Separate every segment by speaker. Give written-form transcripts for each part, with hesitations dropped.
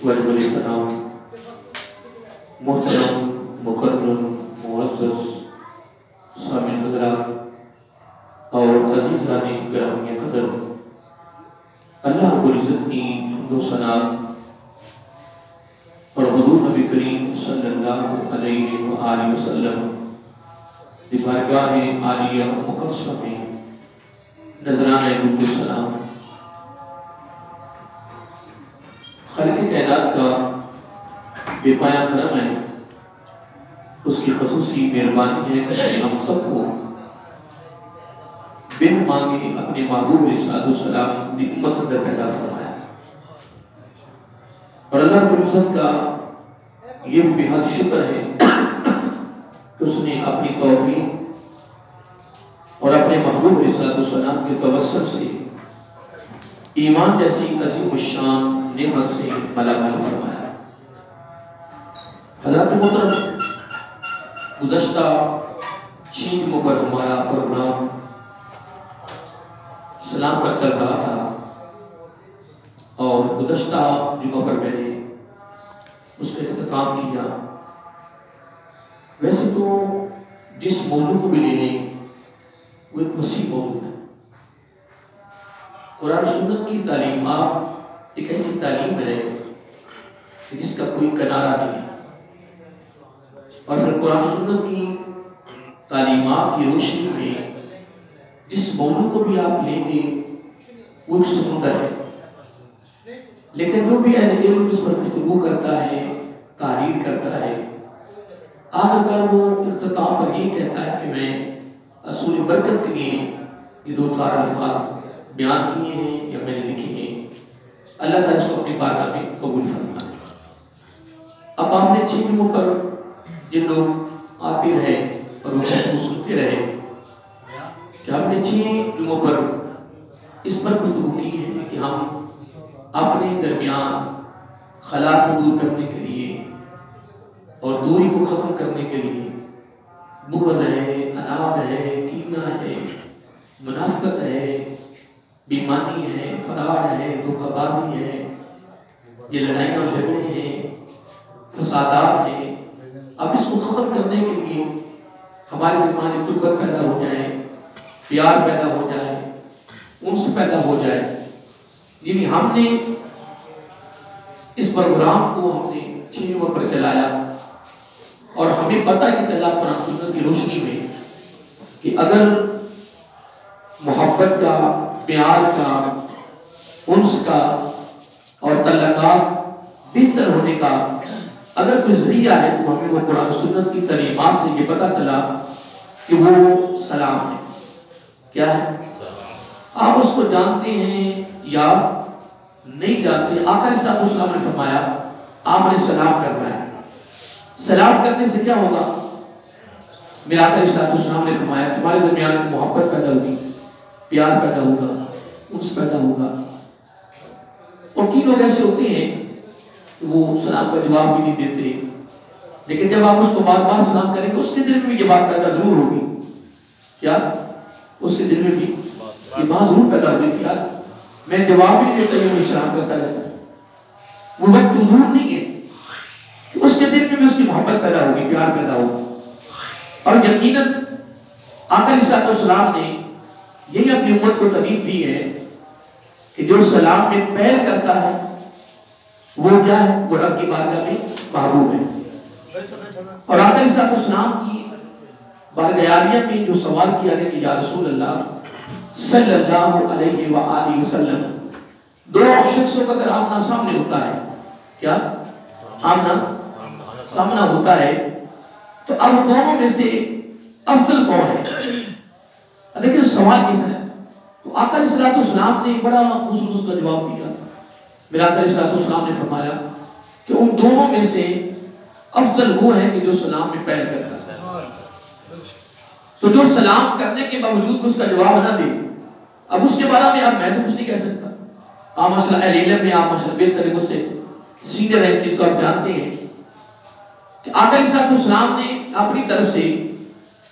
Speaker 1: والد کرام، محترم مکرم معزز سامعین حضرات اور عزیزان گرامی قدر، اللہ رب العزت کی حمد و ثنا اور حضور نبی کریم صلی اللہ علیہ وآلہ وسلم کی بارگاہ عالیہ مقدسہ میں نذرانہ درود و سلام خالق کائنات کا بے پایہ کرم ہے، اس کی خصوصی مہربانی ہے کہ ہم سب کو بن مانگے اپنے محبوب علیہ السلام کی امت میں پیدا فرمایا، اور اللہ رب العزت کا یہ بے حد شکر ہے کہ اس نے اپنی توفیق اور اپنے محبوب علیہ السلام کے توسل سے ایمان جیسی عظیم الشان نعمت سے مالا مال فرمایا۔ حضرات محترم، گزشتہ 6 دنوں پر ہمارا پروگرام سلام پر چل رہا تھا، اور گزشتہ جمعہ پر میں نے اس کا اختتام کیا۔ ویسے تو جس موضوع کو بھی لے لیں وہ ایک وسیع موضوع ہے۔ قرآن سنت کی تعلیمات ایک ایسی تعلیم ہے کہ جس کا کوئی کنارہ نہیں ہے، اور پھر قرآن سنت کی تعلیمات کی روشنی میں جس موضوع کو بھی آپ لیں گے وہ ایک سمندر ہے، لیکن جو بھی اہل علم اس پر گفتگو کرتا ہے، تحریر کرتا ہے، آخر کار وہ اختتام پر یہ کہتا ہے کہ میں اصول برکت کے لیے یہ 2-4 الفاظ بیان کیے ہیں یا میں نے لکھے ہیں، اللہ تعالیٰ اس کو اپنی بارگاہ میں قبول فرمائے۔ اب آپ نے 6 دنوں پر جن لوگ آتے رہے اور وہ سنتے رہے کہ ہم نے 6 دنوں پر اس پر گفتگو کی ہے کہ ہم اپنے درمیان خلا کو دور کرنے کے لیے اور دوری کو ختم کرنے کے لیے بغض ہے، اناد ہے، کینہ ہے، منافقت ہے، بیمانی ہے، فراڈ ہے، دھوکہ بازی ہے، یہ لڑائیاں اور جھگڑے ہیں، فسادات ہیں، اب اس کو ختم کرنے کے لیے ہمارے درمیان قربت پیدا ہو جائے، پیار پیدا ہو جائے، انس پیدا ہو جائے۔ یعنی ہم نے اس پروگرام کو ہم نے 6 دنوں پر چلایا، اور ہمیں پتہ کہ چلا قرآن سنت کی روشنی میں کہ اگر محبت کا، پیار کا، انس کا اور تعلقات بہتر ہونے کا اگر کوئی ذریعہ ہے تو ہمیں وہ قرآن سنت کی تعلیمات سے یہ پتہ چلا کہ وہ سلام ہے۔ کیا ہے؟ آپ اس کو جانتے ہیں یا نہیں جانتے؟ آقا علیہ السلام نے فرمایا آپ نے سلام کرنا ہے۔ سلام کرنے سے کیا ہوگا؟ میرے آقا علیہ السلام نے فرمایا تمہارے درمیان محبت پیدا ہوگی، پیار پیدا ہوگا، انس پیدا ہوگا۔ اور کئی لوگ ایسے ہوتے ہیں کہ وہ سلام کا جواب بھی نہیں دیتے، لیکن جب آپ اس کو بار بار سلام کریں گے اس کے دل میں یہ بات پیدا ضرور ہوگی۔ کیا؟ اس کے دل میں بھی یہ بات ضرور پیدا ہوگی کہ یار میں جواب بھی نہیں دیتا، یہ مجھے سلام کرتا رہتا ہے۔ وہ وقت دور نہیں ہے کہ اس کے دل میں بھی اس کی محبت پیدا ہوگی، پیار پیدا ہوگا۔ اور یقیناً آقا علیہ السلام نے یہی اپنی امت کو ترغیب دی ہے کہ جو سلام میں پہل کرتا ہے وہ کیا ہے؟ وہ رب کی بارگاہ میں محبوب ہے۔ اور آقا علیہ السلام کی بارگاہ عالیہ میں جو سوال کیا گیا کہ یا رسول اللہ صلی اللہ علیہ وآلہ وسلم، 2 شخصوں کا اگر آمنا سامنے ہوتا ہے، کیا آمنا سامنا ہوتا ہے، تو اب دونوں میں سے افضل کون ہے؟ لیکن سوال کیسا ہے؟ تو آقا علیہ السلام نے بڑا خصوص اس کا جواب دیا۔ میرا آقا علیہ السلام نے فرمایا کہ ان دونوں میں سے افضل وہ ہے کہ جو سلام میں پہل کرتا ہے۔ تو جو سلام کرنے کے باوجود اس کا جواب نہ دے، اب اس کے بارے میں اب میں تو کچھ نہیں کہہ سکتا۔ آپ مسئلہ اہل علم میں، آپ مسئلہ بہتر مجھ سے سینئر ہے، چیز کو آپ جانتے ہیں کہ آقا علیہ السلام نے اپنی طرف سے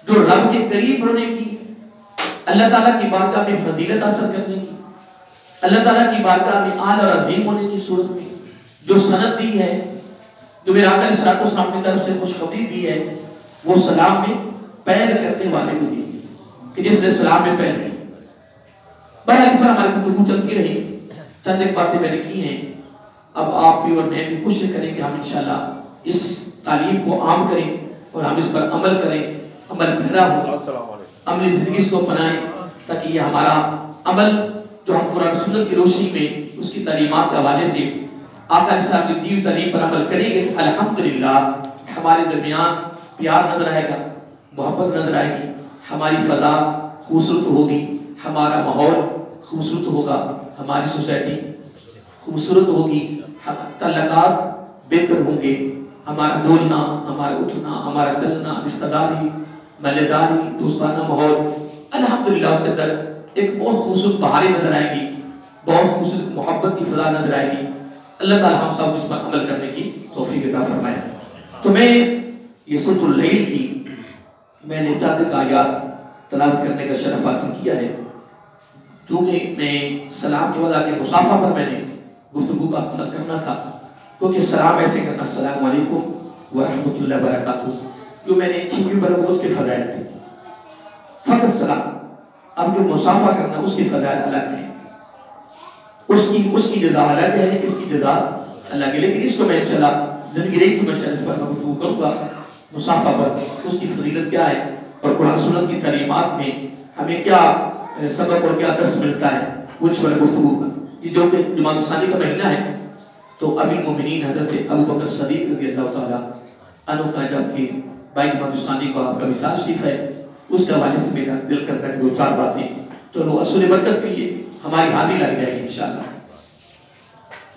Speaker 1: جو رب کے قریب ہونے کی، اللہ تعالیٰ کی بارگاہ میں فضیلت حاصل کرنے کی، اللہ تعالیٰ کی بارگاہ میں اعلیٰ اور عظیم ہونے کی صورت میں جو سند دی ہے، جو میرے آقا علیہ السلام کی طرف سے خوشخبری دی ہے، وہ سلام میں پہل کرنے والے کو دی کہ جس نے سلام میں پہل کی۔ بہرحال اس پر ہماری گفتگو چلتی رہی، چند ایک باتیں میں نے کی ہیں۔ اب آپ بھی اور میں بھی کوشش کریں کہ ہم انشاءاللہ اس تعلیم کو عام کریں اور ہم اس پر عمل کریں، عمل گہرا ہو، عملی زندگی اس کو اپنائیں، تاکہ یہ ہمارا عمل جو ہم قرآن سنت کی روشنی میں اس کی تعلیمات کے حوالے سے آقا علیہ السلام کی دی ہوئی تعلیم پر عمل کریں گے تو الحمدللہ ہمارے درمیان پیار نظر آئے گا، محبت نظر آئے گی، ہماری فضا خوبصورت ہوگی، ہمارا ماحول خوبصورت ہوگا، ہماری سوسائٹی خوبصورت ہوگی، تعلقات بہتر ہوں گے، ہمارا بولنا، ہمارا اٹھنا، ہمارا چلنا، رشتہ داری، محلے داری، دوستانہ ماحول، الحمدللہ اس کے اندر ایک بہت خوبصورت بہاریں نظر آئے گی، بہت خوبصورت محبت کی فضا نظر آئے گی۔ اللہ تعالی ہم سب اس پر عمل کرنے کی توفیق عطا فرمائے۔ تو میں یہ سورۃ اللیل کی میں نے چند ایک آیات تلاوت کرنے کا شرف حاصل کیا ہے، کیونکہ میں سلام کے بعد آگے مصافحہ پر میں نے گفتگو کا آغاز کرنا تھا، کیونکہ سلام ایسے کرنا، السلام علیکم ورحمۃ اللہ وبرکاتہ، جو میں نے چھپی بربوز کے فضائل تھے، فقط سلام۔ اب جو مصافحہ کرنا اس کی فضائل الگ ہیں، اس کی جزا الگ ہے، اس کی جزا الگ ہے، لیکن اس کو میں انشاءاللہ زندگی رہی تو میں اس پر گفتگو کروں گا، مصافحہ پر اس کی فضیلت کیا ہے اور قرآن سنت کی تعلیمات میں ہمیں کیا سبق اور کیا درس ملتا ہے، کچھ بڑے گفتگو کا۔ یہ جو کہ جمادی الثانی کا مہینہ ہے تو امیر المومنین حضرت ابوبکر صدیق رضی اللہ تعالیٰ عنہ کا جب کہ بائی جمادی الثانی کو آپ کا مثال شریف ہے، اس کے حوالے سے میرا دل کرتا ہے کہ دو چار باتیں تو لوگ اصول برکت کے لیے ہماری حاضری لگ جائے گی انشاءاللہ۔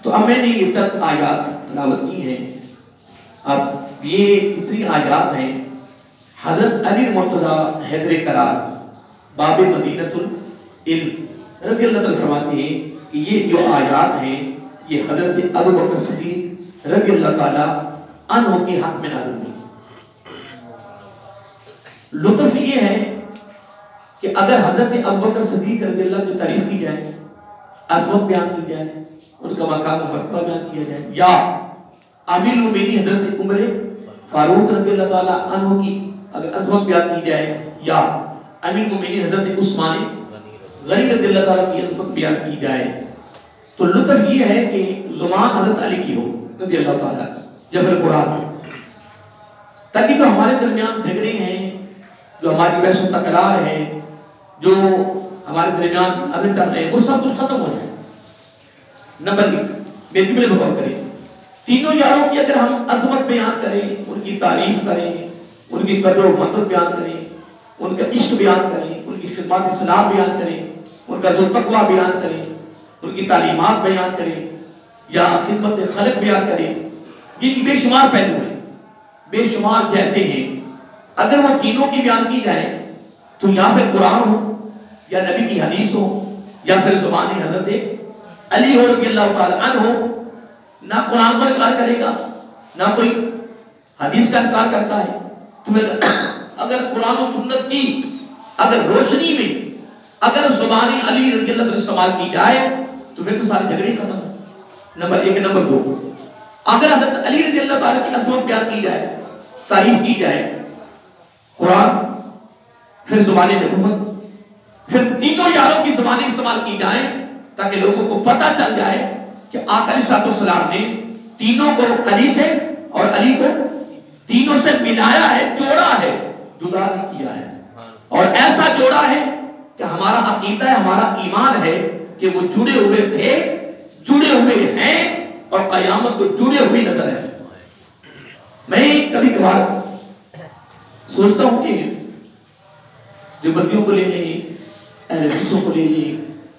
Speaker 1: تو اب میں نے یہ چند آیات تلاوت کی ہیں، اب یہ اتنی آیات ہیں، حضرت علی مرتضیٰ حیدر کرار باب مدینۃ العلم رضی اللہ تعالیٰ فرماتے ہیں کہ یہ جو آیات ہیں یہ حضرت ابوبکر صدیق رضی اللہ تعالیٰ عنہ کے حق میں نازل ہوئی۔ لطف یہ ہے کہ اگر حضرت ابوبکر صدیق رضی اللہ کی تعریف کی جائے، عظمت بیان کی جائے، ان کا مقام و مرتبہ بیان کیا جائے، یا امیر المومنین حضرت عمر فاروق رضی اللہ تعالیٰ عنہ کی اگر عظمت بیان کی جائے، یا امیر المومنین حضرت عثمان غنی رضی اللہ تعالیٰ کی عظمت بیان کی جائے، تو لطف یہ ہے کہ زبان حضرت علی کی ہو رضی اللہ تعالیٰ یا پھر قرآن ہو، تاکہ جو ہمارے درمیان جھگڑے ہیں، جو ہماری بحث و تکرار ہے، جو ہمارے درمیان عدل چل رہے ہیں، وہ سب کچھ ختم ہو جائے۔ نمبر ایک بے جملے بغور کریں، تینوں یاروں کی اگر ہم عظمت بیان کریں، ان کی تعریف کریں، ان کی قدر و منزلت بیان کریں، ان کا عشق بیان کریں، ان کی خدمات اصلاح بیان کریں، ان کا جو تقوی بیان کریں، ان کی تعلیمات بیان کریں، یا خدمت خلق بیان کریں، جن بے شمار پہلو ہیں، بے شمار کہتے ہیں، اگر وہ تینوں کی بیان کی جائے تو یا پھر قرآن ہو، یا نبی کی حدیث ہو، یا پھر زبان حضرت علی رضی اللہ تعالیٰ عنہ ہو، نہ قرآن کا انکار کرے گا، نہ کوئی حدیث کا انکار کرتا ہے۔ تو اگر قرآن و سنت کی اگر روشنی میں اگر زبان علی رضی اللہ تعالیٰ استعمال کی جائے تو پھر تو سارے جھگڑے ختم ہیں۔ نمبر ایک۔ نمبر دو، اگر حضرت علی رضی اللہ تعالیٰ کی عظمت بیان کی جائے، تعریف کی جائے، قرآن، پھر زبان نبوت، پھر تینوں یاروں کی زبانیں استعمال کی جائیں تاکہ لوگوں کو پتہ چل جائے کہ آقا علیہ السلام نے تینوں کو علی سے اور علی کو تینوں سے ملایا ہے، جوڑا ہے، جدا نہیں کیا ہے، اور ایسا جوڑا ہے کہ ہمارا عقیدہ ہے، ہمارا ایمان ہے کہ وہ جڑے ہوئے تھے، جڑے ہوئے ہیں اور قیامت کو جڑے ہوئے نظر ہے۔ میں کبھی کبھار سوچتا ہوں کہ جو بدیوں کو لے لیں، اہل حدیثوں کو لے لیں،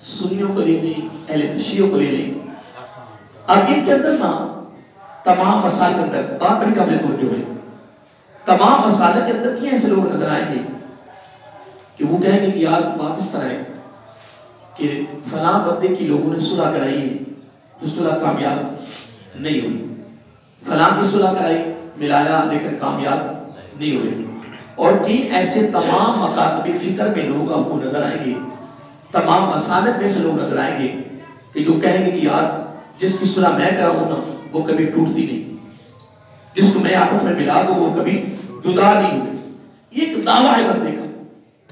Speaker 1: سنیوں کو لے لیں، اہل تشیعوں کو لے لیں، اب ان کے اندر نا تمام مسائل کے اندر بات بڑی قابل توجہ ہے، تمام مسائل کے اندر کیا ایسے لوگ نظر آئیں گے کہ وہ کہیں گے کہ یار بات اس طرح ہے کہ فلاں بندے کی لوگوں نے صلح کرائی ہے تو صلح کامیاب نہیں ہوئی، فلاں کی صلح کرائی، ملایا لیکن کامیاب نہیں ہوئی، اور کئی ایسے تمام مکاتب فکر میں لوگ آپ کو نظر آئیں گے، تمام مسالک میں سے لوگ نظر آئیں گے کہ جو کہیں گے کہ یار جس کی صلح میں کراؤں نا وہ کبھی ٹوٹتی نہیں، جس کو میں آپس میں ملا دوں وہ کبھی جدا نہیں ہوئی. یہ ایک دعویٰ ہے بندے کا،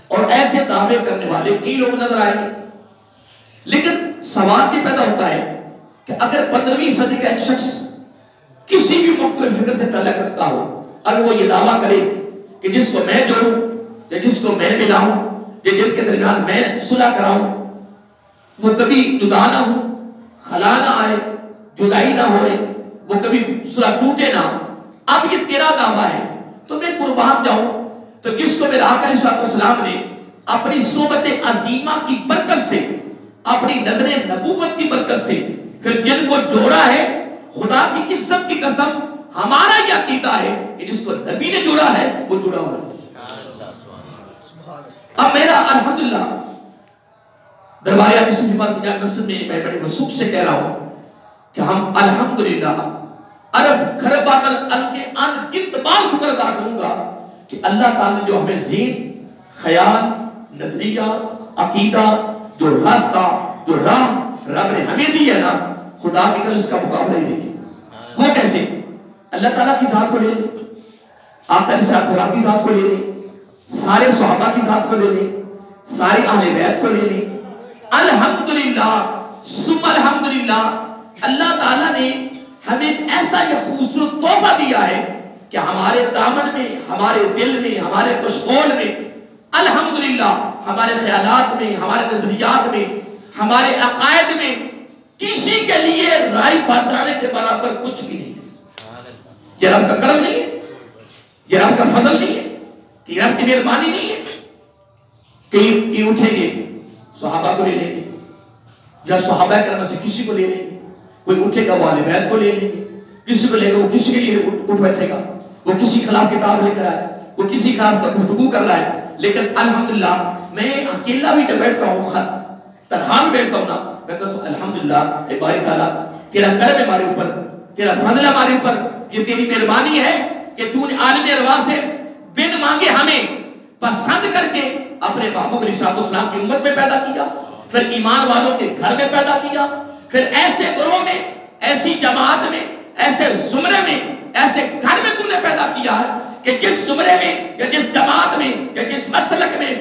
Speaker 1: اور ایسے دعوے کرنے والے کئی لوگ نظر آئیں گے. لیکن سوال یہ پیدا ہوتا ہے کہ اگر 15ویں صدی کا ایک شخص کسی بھی مختلف فکر سے تعلق رکھتا ہو، اگر وہ یہ دعویٰ کرے کہ جس کو میں جوڑوں یا جس کو میں ملاؤں یا جن کے درمیان میں صلح کراؤں وہ کبھی جدا نہ ہو، خلا نہ آئے، جدائی نہ ہوئے، وہ کبھی صلح ٹوٹے نہ، اب یہ تیرا دعویٰ ہے تو میں قربان جاؤں. تو جس کو میرا آقا علیہ السلام نے اپنی صحبت عظیمہ کی برکت سے، اپنی نظر نبوت کی برکت سے پھر جن کو جوڑا ہے، خدا کی عزت کی قسم ہمارا یہ عقیدہ ہے کہ جس کو نبی نے جوڑا ہے وہ جڑا ہوا ہے. اب میرا الحمدللہ دربار حدیث جماعت کی مسجد میں میں بڑے وثوق سے کہہ رہا ہوں کہ ہم الحمدللہ عرب خربات کے انگنت بار شکر ادا کروں گا کہ اللہ تعالیٰ نے جو ہمیں ذہن، خیال، نظریہ، عقیدہ، جو راستہ، جو راہ رب نے ہمیں دی ہے نا، خدا کی طرف اس کا مقابلہ ہی نہیں. وہ کیسے؟ اللہ تعالیٰ کی ذات کو لے لیں، آقا علیہ السلام کی ذات کو لے لیں، سارے صحابہ کی ذات کو لے لیں، سارے اہل بیت کو لے لیں. الحمدللہ ثم الحمدللہ اللہ تعالیٰ نے ہمیں ایک ایسا یہ خوبصورت تحفہ دیا ہے کہ ہمارے دامن میں، ہمارے دل میں، ہمارے کشکول میں الحمدللہ ہمارے خیالات میں، ہمارے نظریات میں، ہمارے عقائد میں کسی کے لیے رائے بتانے کے برابر کچھ بھی نہیں ہے. یہ رب کا کرم نہیں ہے، یہ رب کا فضل نہیں ہے، کہ رب کی مہربانی نہیں ہے کہ اٹھیں گے صحابہ کو لے لیں گے یا صحابہ کرام سے کسی کو لے لیں گے، کوئی اٹھے گا وہ اہل بیت کو لے لیں گے، کسی کو لے گا وہ کسی کے لیے اٹھ بیٹھے گا، وہ کسی خلاف کتاب لے کر آئے، وہ کسی خلاف گفتگو کر رہا ہے. لیکن الحمدللہ میں اکیلا بھی بیٹھتا ہوں، تنہا بھی بیٹھتا ہوں نا، میں کہتا ہوں الحمدللہ اے باری تعالیٰ تیرا کرم ہے ہمارے اوپر، تیرا فضل ہے ہمارے اوپر، یہ تیری مہربانی ہے کہ تو نے عالم ارواح سے بن مانگے ہمیں پسند کر کے اپنے محبوب علیہ السلام کی امت میں پیدا کیا، پھر ایمان والوں کے گھر میں پیدا کیا، پھر ایسے گروہ میں، ایسی جماعت میں، ایسے زمرے میں، ایسے گھر میں تو نے پیدا کیا ہے کہ جس زمرے میں یا جس جماعت میں یا جس مسلک میں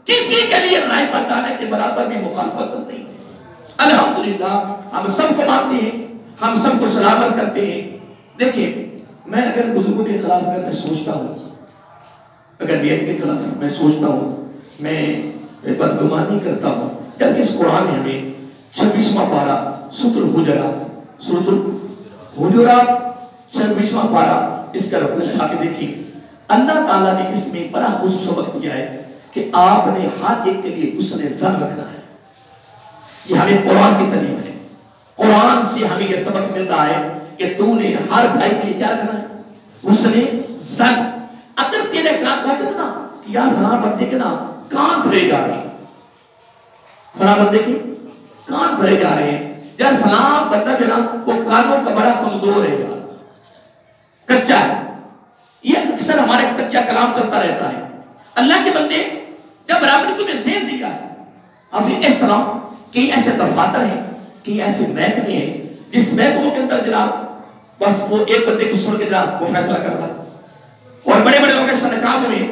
Speaker 1: کسی کے لیے رائے بتانے کے برابر بھی مخالفت نہیں. الحمدللہ ہم سب کو مانتے ہیں، ہم سب کو سلامت کرتے ہیں. دیکھیں میں اگر بزرگوں کے خلاف اگر میں سوچتا ہوں، اگر دین کے خلاف میں سوچتا ہوں، میں بدگمانی کرتا ہوں، جب اس قرآن نے ہمیں 26واں پارہ سورۃ الحجرات 26واں پارہ اس کا رب نے آ کے دیکھی، اللہ تعالیٰ نے اس میں بڑا خصوص سبق دیا ہے کہ آپ نے ہر ایک کے لیے حسن ظن رکھنا ہے. یہ ہمیں قرآن کی تعلیم ہے، قرآن سے ہمیں یہ سبق مل رہا ہے کہ تو نے ہر بھائی کے لیے کیا رکھنا ہے؟ حسن ظن. اگر تیرے کان کو کہتے نا کہ یار فلاں بندے کے نا کان بھرے جا رہے ہیں، فلاں بندے کے کان بھرے جا رہے ہیں، یار فلاں بندہ جو نا وہ کانوں کا بڑا کمزور ہے، یار کچا ہے. یہ اکثر ہمارے تکیہ کلام چلتا رہتا ہے. اللہ کے بندے جب رب نے تمہیں ذہن دیا ہے، اور پھر اس طرح کئی ایسے دفاتر ہیں، کئی ایسے محکمے ہیں جس محکموں کے اندر جناب بس وہ ایک بندے کی سن کے جناب وہ فیصلہ کر رہا ہے، اور بڑے بڑے لوگ ایسے نکام میں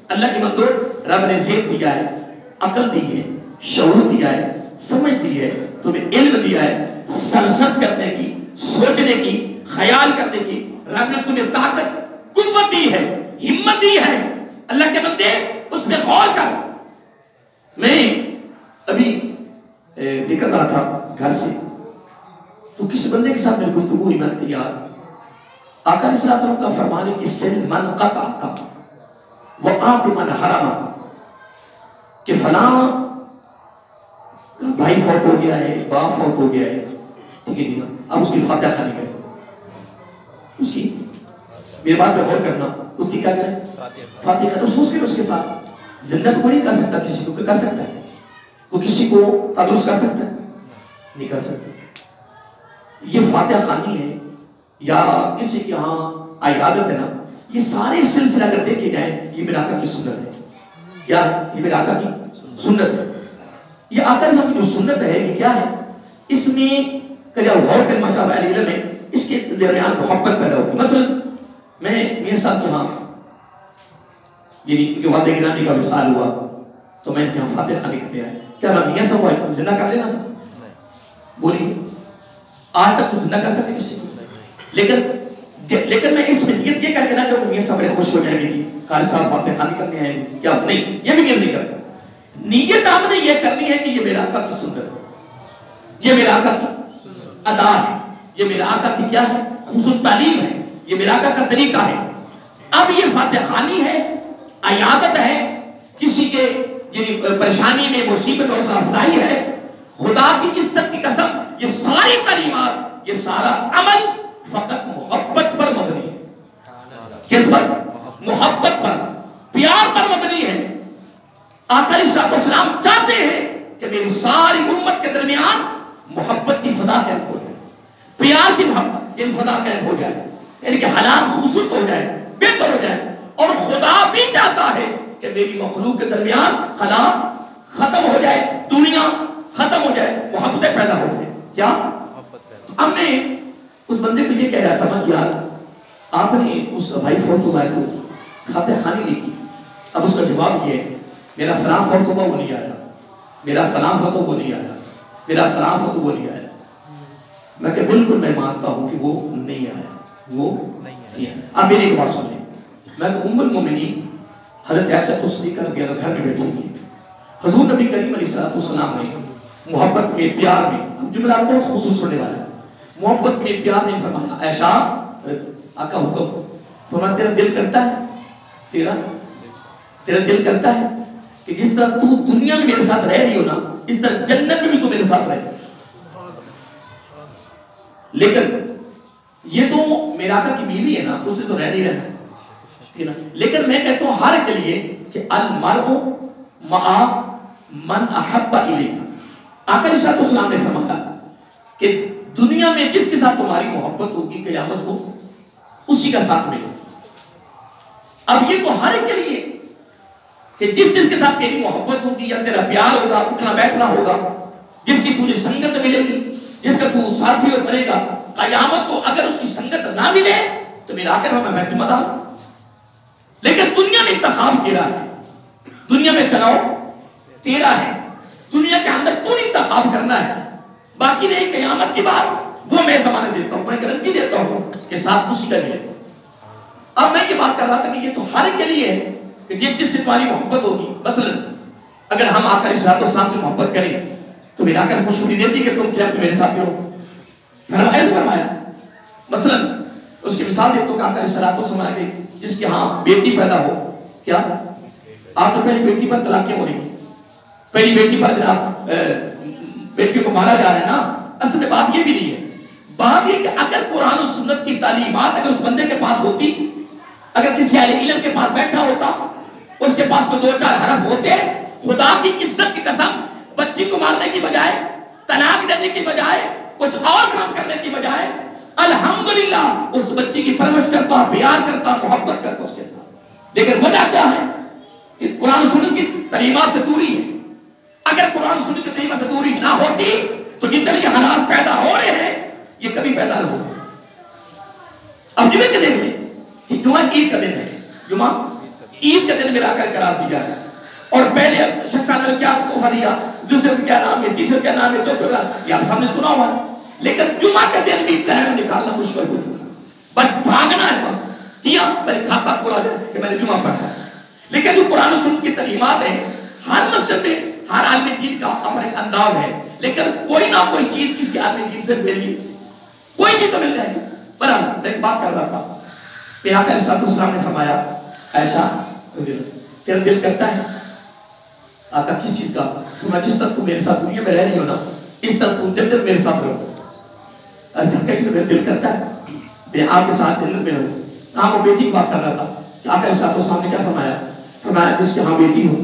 Speaker 1: اللہ کی مندور رب نے ذہن دیا ہے، عقل دی ہے، شعور دیا ہے، سمجھ دی ہے، تمہیں علم دیا ہے، سرست کرنے کی، سوچنے کی، خیال کرنے کی. رب نے تمہیں طاقت، قوت دی ہے، ہمت دی ہے. اللہ کے بندے اس میں غور کر. میں ابھی نکل رہا تھا گھر سے تو کسی بندے کے ساتھ میری گفتگو ہوئی، میں نے کہا یار آقا علیہ السلام کا فرمان ہے کہ سن من قطعتا وآت من حرمتا، کہ فلاں بھائی فوت ہو گیا ہے، باپ فوت ہو گیا ہے، ٹھیک ہے جی اب اس کی فاتحہ خانی کریں، اس کی میرے بات پہ غور کرنا، اس کی کیا کریں؟ فاتحہ خانی. اس کے اس کے ساتھ زندہ تو نہیں کر سکتا، کسی کو کر سکتا ہے؟ وہ کسی کو تدرس کر سکتا ہے؟ نہیں کر سکتا. یہ فاتحہ خانی ہے یا کسی کے ہاں عیادت ہے نا، یہ سارے سلسلہ اگر دیکھے جائیں یہ میرے آقا کی سنت ہے. کیا یہ میرے آقا کی سنت ہے. یہ آقا کی جو سنت ہے یہ کیا ہے؟ اس میں کہ غور کریں ماشاءاللہ اہل علم میں اس کے درمیان محبت پیدا ہوتی ہے. مثلا میں میاں صاحب کے ہاں یعنی ان کے والد گرامی کا وصال ہوا تو میں ان کے یہاں فاتح خانی کرنے آیا. کیا میں میاں صاحب کو زندہ کر لینا تھا؟ بولیے آج تک کچھ زندہ کر سکتے کسی کو؟ لیکن میں اس میں نیت یہ کر کے نہ کہ میاں صاحب بڑے خوش ہو جائیں گے قاری صاحب فاتح خانی کرنے آئے ہیں کیا نہیں، یہ بھی نیت نہیں کرتا. نیت آپ نے یہ کرنی ہے کہ یہ میرا آقا کی سنت ہے، یہ میرا آقا کی ادا ہے، یہ میرا آقا کی کیا ہے خصوص تعلیم ہے، یہ میرا آقا کا طریقہ ہے. اب یہ فاتح خانی ہے، عیادت ہے، کسی کے یعنی پریشانی میں مصیبت اور افزائی ہے، خدا کی عزت کی قسم یہ ساری تعلیمات، یہ سارا عمل فقط محبت پر مبنی ہے. کس پر؟ محبت پر، پیار پر مبنی ہے. آقا علیہ السلام چاہتے ہیں کہ میری ساری امت کے درمیان محبت کی فضا قائم ہو جائے، پیار کی محبت یہ فضا قائم ہو جائے، یعنی کہ حالات خوبصورت ہو جائے، بہتر ہو جائے. اور خدا بھی چاہتا ہے کہ میری مخلوق کے درمیان خلا ختم ہو جائے، دنیا ختم ہو جائے، محبتیں پیدا ہو جائے. کیا؟ اب میں اس بندے کو یہ کہہ رہا تھا کہ یار آپ نے اس کا بھائی فوت ہوا ہے تو فاتح خانی لکھی. اب اس کا جواب یہ ہے میرا فلاں فوت ہوا وہ نہیں آیا، میرا فلاں فوت وہ نہیں آیا، میرا فلاں فوت وہ نہیں آیا. میں کہ بالکل میں مانتا ہوں کہ وہ نہیں آیا، وہ نہیں آیا. اب میری ایک بات سن لیں. میں کہ ام المومنین حضرت عائشہ صدیقہ رضی اللہ عنہا گھر میں بیٹھی ہوئی، حضور نبی کریم علیہ السلام نے محبت میں پیار میں جملہ بہت خصوص ہونے والا ہے، محبت میں پیار میں فرمایا عائشہ آقا حکم فرمایا تیرا دل کرتا ہے، تیرا دل کرتا ہے کہ جس طرح تو دنیا میں میرے ساتھ رہ رہی ہو نا اس طرح جنت میں بھی تو میرے ساتھ رہے. لیکن یہ تو میرا آقا کی بیوی ہے نا تو اسے تو رہ نہیں رہنا. لیکن میں کہتا ہوں ہر کے لیے کہ المرء مع من احب الیہ. آقا علیہ السلام نے فرمایا کہ دنیا میں جس کے ساتھ تمہاری محبت ہوگی قیامت کو اسی کا ساتھ ملو. اب یہ تو ہر ایک کے لیے کہ جس کے ساتھ تیری محبت ہوگی یا تیرا پیار ہوگا، اٹھنا بیٹھنا ہوگا، جس کی تجھے سنگت ملے گی، جس کا تو ساتھی بنے گا، قیامت کو اگر اس کی سنگت نہ ملے تو میرا آخر میں ذمہ دار. لیکن دنیا میں انتخاب تیرا ہے، دنیا میں چلاؤ تیرا ہے، دنیا کے اندر تو انتخاب کرنا ہے. باقی نہیں قیامت کی بات وہ میں ضمانت دیتا ہوں، میں گارنٹی دیتا ہوں کہ ساتھ اسی کا ملے. اب میں یہ بات کر رہا تھا کہ یہ تو ہر ایک کے لیے ہے کہ جس سے تمہاری محبت ہوگی. مثلا اگر ہم آقا علیہ السلام سے محبت کریں تو میرا آقا خوشخبری دیتی کہ تم کیا میرے ساتھی ہو. فرمایا مثلا اس کی مثال دیتا ہوں کہ آقا علیہ السلام کہ جس کے ہاں بیٹی پیدا ہو، کیا آپ تو پہلی بیٹی پر طلاقیں ہو رہی ہیں، پہلی بیٹی پر جناب بیٹی کو مارا جا رہا ہے نا. اصل میں بات یہ بھی نہیں ہے، بات یہ کہ اگر قرآن و سنت کی تعلیمات اگر اس بندے کے پاس ہوتی، اگر کسی اہل علم کے پاس بیٹھا ہوتا، اس کے پاس کوئی 2-4 حرف ہوتے، خدا کی عزت کی قسم بچی کو مارنے کی بجائے، طلاق دینے کی بجائے، کچھ اور کام کرنے کی بجائے الحمدللہ اس بچی کی پرورش کرتا، پیار کرتا، محبت کرتا اس کے ساتھ. لیکن وجہ کیا ہے کہ قرآن و سنت کی تعلیمات سے دوری ہے. اگر قرآن و سنت کی تعلیمات سے دوری نہ ہوتی تو جتنے یہ حالات پیدا ہو رہے ہیں یہ کبھی پیدا نہ ہوتے. اب جمعے کے دیکھ لیں کہ جمعہ عید کا دن ہے، جمعہ عید کا دن ملا کر قرار دیا ہے، اور پہلے شخصان نے کیا تحفہ دیا، دوسرے کو کیا نام ہے، تیسرے کیا نام ہے، چوتھے کا یہ آپ سامنے سنا ہوا ہے. لیکن جمعہ کا دن بھی ٹائم نکالنا مشکل ہو چکا، بس بھاگنا ہے بس کیا میں کھاتا پورا دن کہ میں نے جمعہ پڑھا. لیکن جو قرآن و سنت کی تعلیمات ہیں ہر مسجد میں ہر عالم دین کا اپنا ایک انداز ہے، لیکن کوئی نہ کوئی چیز کسی عالم دین سے ملی، کوئی چیز تو مل جائے گی. برحال میں ایک بات کر رہا تھا کہ آقا علیہ السلام نے فرمایا عائشہ تیرا دل کرتا ہے. آقا کس چیز کا؟ تمہیں جس طرح تم میرے ساتھ دنیا میں رہ رہی ہو نا اس طرح تم جنت میرے ساتھ رہو. میرا دل کرتا ہے میں آپ کے ساتھ جنت میں رہوں. ہاں وہ بیٹی کی بات کر رہا تھا کہ آقا علیہ السلام نے کیا فرمایا؟ فرمایا جس کے ہاں بیٹی ہو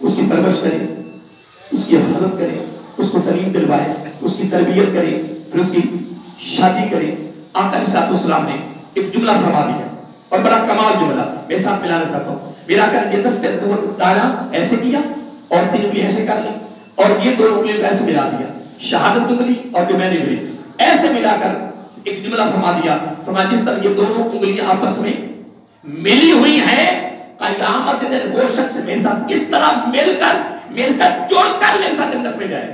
Speaker 1: اس کی پرورش کرے، اس کی حفاظت کرے، اس کو تعلیم دلوائے، اس کی تربیت کرے، پھر اس کی شادی کرے. آقا علیہ السلام نے ایک جملہ فرما دیا اور بڑا کمال جملہ میں ساتھ ملانا چاہتا ہوں. میرا کہنا یہ دست نبوت دانا ایسے کیا اور 3 انگلی ایسے کر لی اور یہ 2 انگلیوں کو ایسے ملا دیا، شہادت انگلی اور جو میں نے ملی. ایسے ملا کر ایک جملہ فرما دیا، فرمایا جس طرح یہ دونوں انگلیاں آپس میں ملی ہوئی ہیں، قیامت کے دن وہ شخص میرے ساتھ اس طرح مل کر میرے ساتھ جوڑ کر میرے ساتھ جنت میں جائے۔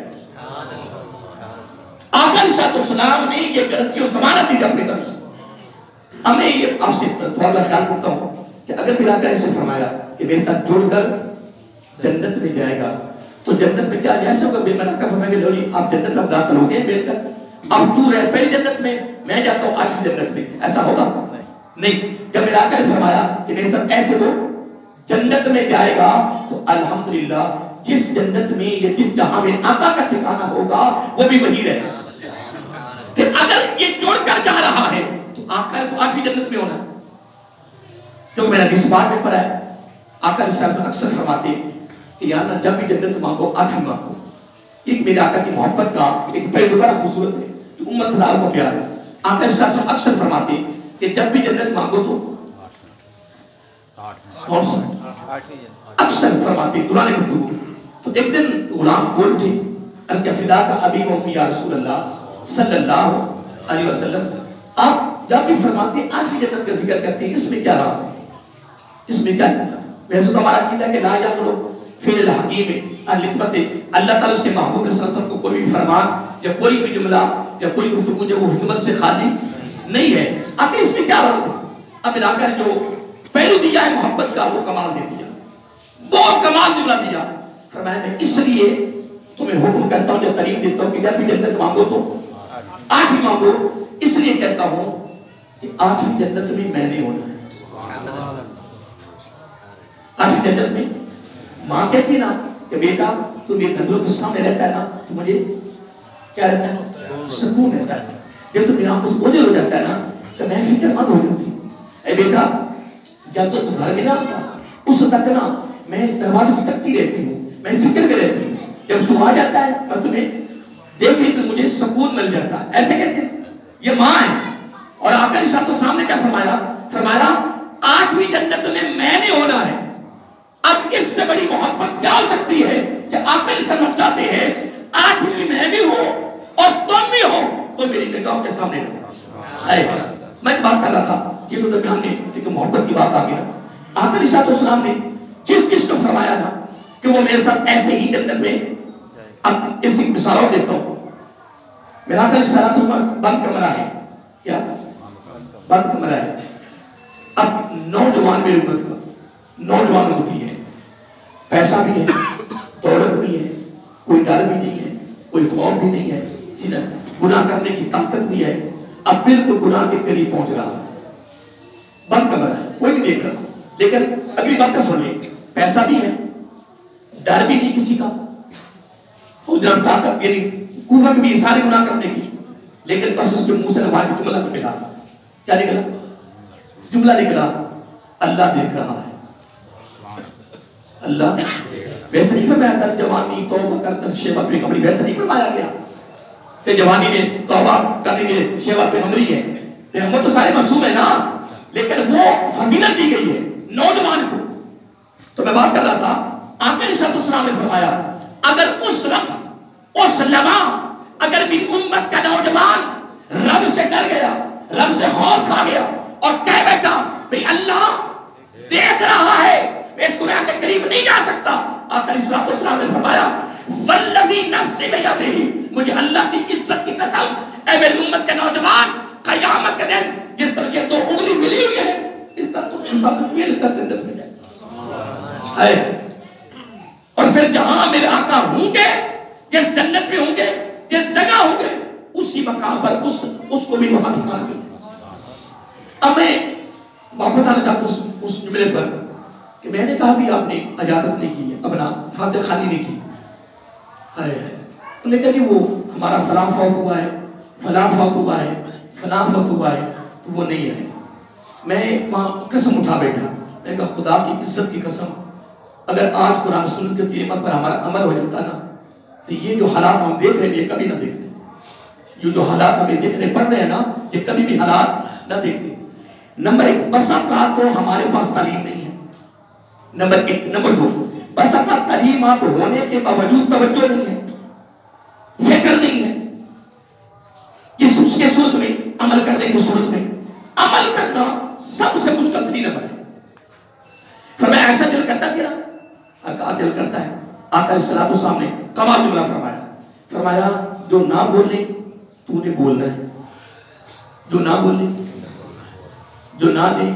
Speaker 1: آقا علیہ الصلوۃ والسلام نے یہ گارنٹی اور ضمانت دی اپنی طرف سے۔ اب میں یہ آپ سے تھوڑا خیال کرتا ہوں کہ اگر میرا آقا ایسے فرمایا کہ میرے ساتھ جوڑ کر جنت میں جائے گا تو جنت میں کیا ایسا ہوگا؟ میرا آقا فرمایا کہ لو جی آپ جنت میں داخل ہو گئے مل کر، اب تو رہ پہلی جنت میں جاتا ہوں 8ویں جنت میں، ایسا ہوگا نہیں۔ جب میرا آقا نے فرمایا کہ میرے ساتھ ایسے وہ جنت میں جائے گا تو الحمدللہ جس جنت میں یا جس جہاں میں آقا کا ٹھکانہ ہوگا وہ بھی وہی رہے گا۔ کہ اگر یہ جوڑ کر جا رہا ہے تو آقا نے تو 8ویں جنت میں ہونا، جو میرا کس بات میں پڑھا ہے۔ آقا علیہ السلام اکثر فرماتے کہ یا اللہ جب بھی جنت مانگو 8ویں مانگو۔ ایک میرے آقا کی محبت کا ایک پہلو بڑا خوبصورت ہے جو امت صلی اللہ کو پیار ہے۔ آقا علیہ السلام اکثر فرماتے کہ جب بھی جنت مانگو تو اکثر فرماتے قرآن گفتگو۔ تو ایک دن غلام بول اٹھے، ارجع فدا کا ابی و امی یا رسول اللہ صلی اللہ علیہ وسلم، آپ جب بھی فرماتے 8ویں جنت کا ذکر کرتے ہیں، اس میں کیا رہا ہے؟ اس میں کیا ہے؟ ویسے تو ہمارا عقیدہ ہے کہ لا یخلو فعل الحکیم الحکمت، اللہ تعالیٰ اس کے محبوب صلی اللہ علیہ وسلم کو کوئی بھی فرمان یا کوئی بھی جملہ یا کوئی گفتگو جو وہ حکمت سے خالی نہیں ہے۔ اب اس میں کیا رہا تھا؟ اب ملا کر جو پہلو دیا ہے محبت کا وہ کمال دے دیا، بہت کمال جملہ دیا۔ فرمایا میں اس لیے تمہیں حکم کرتا ہوں یا تعلیم دیتا ہوں کہ جب بھی جنت مانگو تو 8ویں مانگو، اس لیے کہتا ہوں کہ 8ویں جنت میں میں نے ہونا ہے۔ 8ویں جنت میں ماں کہتی نا کہ بیٹا تو میری نظروں کے سامنے رہتا ہے نا تو مجھے کیا رہتا ہے؟ سکون رہتا ہے۔ جب تو میری آنکھوں سے اوجھل ہو جاتا ہے نا تو میں فکر مند ہو جاتی ہوں۔ اے بیٹا جب تو گھر میں جاتا اس وقت نا میں دروازے پہ تکتی رہتی ہوں، میں فکر میں رہتی ہوں، جب تو آ جاتا ہے اور تمہیں دیکھ لی تو مجھے سکون مل جاتا ہے۔ ایسے کہتے ہیں یہ ماں ہے۔ اور آقا علیہ السلام نے کیا فرمایا؟ فرمایا 8ویں جنت میں نے ہونا ہے۔ اب اس سے بڑی محبت کیا ہو سکتی ہے کہ آقا علیہ السلام چاہتے ہیں 8ویں میں بھی ہو اور تم بھی ہو تو میری نگاہوں کے سامنے رہو۔ میں بات کر رہا تھا یہ تو درمیان میں ایک محبت کی بات آ گئی نا۔ آقا علیہ السلام نے جس کو فرمایا نا کہ وہ میرے ساتھ ایسے ہی جنت میں، اب اس کی مثالوں دیتا ہوں۔ میرا آقا علیہ السلام بند کمرہ ہے، کیا بند کمرہ ہے۔ اب نوجوان میری امت کا نوجوان ہوتی ہے، پیسہ بھی ہے، دولت بھی ہے، کوئی ڈر بھی نہیں ہے، کوئی خوف بھی نہیں ہے، گناہ کرنے کی طاقت بھی ہے۔ اب بالکل گناہ کے قریب پہنچ رہا ہے، بند کمرہ ہے، کوئی نہیں دیکھ رہا، لیکن اگلی باتیں سن لیں، پیسہ بھی ہے، ڈر بھی نہیں کسی کا، اور جب طاقت یعنی قوت بھی سارے گناہ کرنے کی، لیکن بس اس کے منہ سے نواز جملہ نکلا۔ کیا نکلا؟ جملہ نکلا، اللہ دیکھ رہا ہے۔ اللہ ویسے نہیں فرمایا در جوانی توبہ کر در شیبہ پہ ہمری، ویسے نہیں فرمایا گیا کہ جوانی میں توبہ کریں گے شیبہ پہ ہمری ہے، ہم تو سارے معصوم ہیں نا، لیکن وہ فضیلت دی گئی ہے نوجوان کو۔ تو میں بات کر رہا تھا، آقا علیہ السلام نے فرمایا اگر اس وقت اس لمحہ اگر بھی امت کا نوجوان رب سے ڈر گیا، رب سے خوف کھا گیا اور کہہ بیٹھا بھئی اللہ دیکھ رہا ہے، میں اس گناہ کے قریب نہیں جا سکتا، آقا علیہ السلام نے فرمایا والذی نفسی بیدہ، مجھے اللہ کی عزت کی قسم، اے میری امت کے نوجوان، قیامت کے دن جس طرح یہ دو انگلی ملی ہوئی ہے اس طرح تو انسان مل کر جنت میں جائے۔ اور پھر جہاں میرے آقا ہوں گے، جس جنت میں ہوں گے، جس جگہ ہوں گے، اسی مقام پر اس کو بھی وہاں ٹھکانا ملے۔ اب میں واپس آنا چاہتا ہوں اس جملے پر کہ میں نے کہا بھی آپ نے اجازت نہیں کی ہے، اپنا فاتح خانی نہیں کی، انہوں نے کہا کہ وہ ہمارا فلاں فوت ہوا ہے، فلاں فوت ہوا ہے، فلاں فوت ہوا ہے، تو وہ نہیں ہے۔ میں وہاں قسم اٹھا بیٹھا، میں کہا خدا کی عزت کی قسم، اگر آج قرآن سنت کے تعلیمات پر ہمارا عمل ہو جاتا نا تو یہ جو حالات ہم دیکھ رہے ہیں یہ کبھی نہ دیکھتے، یہ جو حالات ہمیں دیکھنے پڑ رہے ہیں نا یہ کبھی بھی حالات نہ دیکھتے۔ نمبر ایک، بس اوقات تو ہمارے پاس تعلیم نہیں ہے، نمبر ایک۔ نمبر دو، بس اوقات تعلیمات ہونے کے باوجود توجہ نہیں ہے، فکر نہیں ہے، کس کرنے کی صورت میں عمل کرنا سب سے مشکل ترین عمل ہے. فرمایا ایسا دل کرتا تیرا؟ اور کہا دل کرتا ہے. آقا علیہ الصلوۃ والسلام نے کمال جملہ فرمایا. فرمایا جو نہ بولے تو نے بولنا ہے، جو نہ بولے، جو نہ دے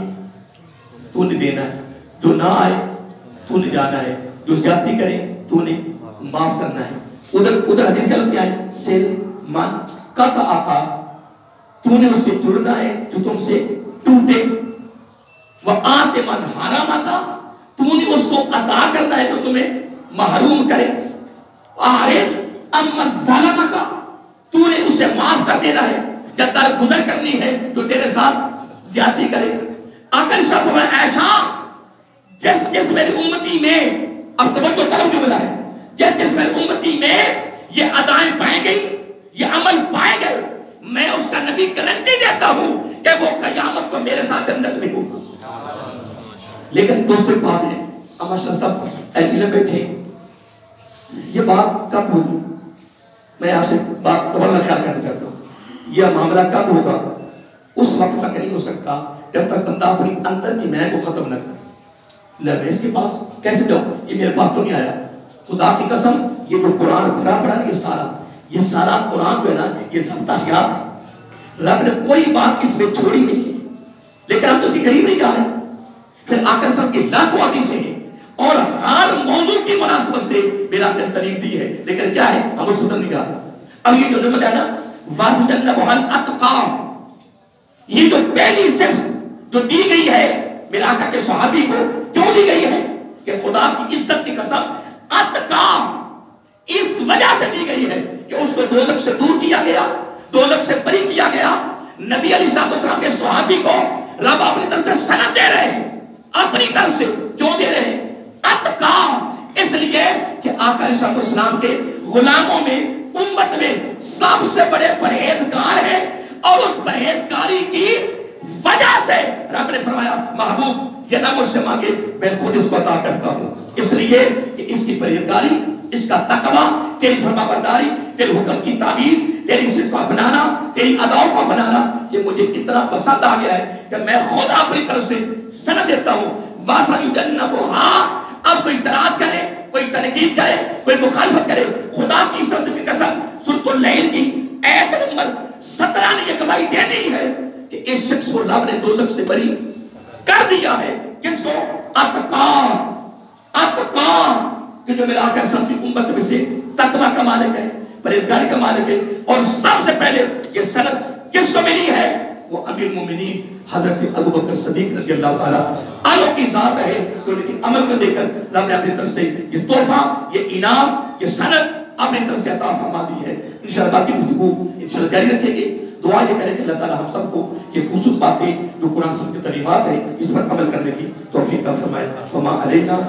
Speaker 1: تو نے دینا ہے، جو نہ آئے تو نے جانا ہے، جو زیادتی کرے تو نے معاف کرنا ہے. ادھر حدیث کا لفظ کیا ہے؟ سل من قطعک، تو نے اس سے جڑنا ہے جو تم سے ٹوٹے. وآت من حرمک، تو نے اس کو عطا کرنا ہے جو تمہیں محروم کرے. آرد امن ظالمک، تو نے اسے معاف کر دینا ہے یا درگزر کرنی ہے جو تیرے ساتھ زیادتی کرے. آقا علیہ الصلوۃ والسلام ایسا جس میری امتی میں، اب توجہ طرف جو بلا ہے، جس میری امتی میں یہ ادائیں پائیں گئی، یہ عمل پائے گئے، میں اس کا نبی گارنٹی دیتا ہوں کہ وہ قیامت کو میرے ساتھ جنت میں ہوگا. لیکن دوستو ایک بات ہے، ماشاءاللہ سب اہل علم بیٹھے، یہ بات کب ہوگی؟ میں آپ سے بات قبل خیال کرنا چاہتا ہوں. یہ معاملہ کب ہوگا؟ اس وقت تک نہیں ہو سکتا جب تک بندہ اپنی اندر کی میں کو ختم نہ کرے. میں اس کے پاس کیسے جاؤں؟ یہ میرے پاس تو نہیں آیا. خدا کی قسم یہ جو قرآن بھرا پڑا نا، یہ سارا قرآن جو ہے نا، یہ ضابطہ حیات ہے. رب نے کوئی بات اس میں چھوڑی نہیں ہے، لیکن ہم تو اس کے قریب نہیں جا رہے. پھر آقا صاحب کی لاکھوں حدیثیں ہیں اور ہر موضوع کی مناسبت سے میرا دل تعلیم دی ہے، لیکن کیا ہے ہم اس کو نہیں جا رہے. اب یہ جو نمبر ہے نا وَاسْجَنَّبُهَا الْأَتْقَى، یہ جو پہلی صفت جو دی گئی ہے میرے آقا کے صحابی کو، کیوں دی گئی ہے؟ کہ خدا کی عزت کی قسم اتقا اس وجہ سے دی گئی ہے کہ اس کو دوزخ سے دور کیا گیا، دوزخ سے بری کیا گیا. نبی علیہ الصلوۃ والسلام کے صحابی کو رب اپنی طرف سے سند دے رہے ہیں، اپنی طرف سے. کیوں دے رہے ہیں؟ اتقا، اس لیے کہ آقا علیہ الصلوۃ والسلام کے غلاموں میں، امت میں سب سے بڑے پرہیزگار ہیں، اور اس پرہیزگاری کی وجہ سے رب نے فرمایا محبوب یہ نہ مجھ سے مانگے، میں خود اس کو عطا کرتا ہوں. اس لیے کہ اس کی پرہیزگاری، اس کا تقویٰ، تیری فرما برداری، تیرے حکم کی تعبیر، تیری ضد کو اپنانا، تیری اداؤں کو اپنانا، یہ مجھے اتنا پسند آ گیا ہے کہ میں خود اپنی طرف سے سند دیتا ہوں. وَاسْجَنَّبُهَا، اب کوئی اعتراض کرے، کوئی تنقید کرے، کوئی مخالفت کرے، خدا کی عزت کی قسم سورۃ اللیل کی آیت نمبر 17 نے یہ گواہی دے دی ہے کہ اس شخص کو رب نے دوزخ سے بری کر دیا ہے. کس کو؟ اتقا، اتقا، کہ جو میرے آقا صلی اللہ علیہ وسلم کی امت میں سے تقویٰ کا مالک ہے، پرہیزگاری کا مالک ہے. اور سب سے پہلے یہ سند کس کو ملی ہے؟ وہ امیر المومنین حضرت ابوبکر صدیق رضی اللہ تعالیٰ عنہ کی ذات ہے. تو ان کے عمل کو دیکھ کر رب نے اپنی طرف سے یہ تحفہ، یہ انعام، یہ سند اپنی طرف سے عطا فرما دی ہے. انشاءاللہ باقی گفتگو انشاءاللہ جاری رکھیں گے. دعا یہ کریں کہ اللہ تعالیٰ ہم سب کو یہ خصوص باتیں جو قرآن سنت کی تعلیمات ہیں اس پر عمل کرنے کی توفیق عطا فرمائے. وما علینا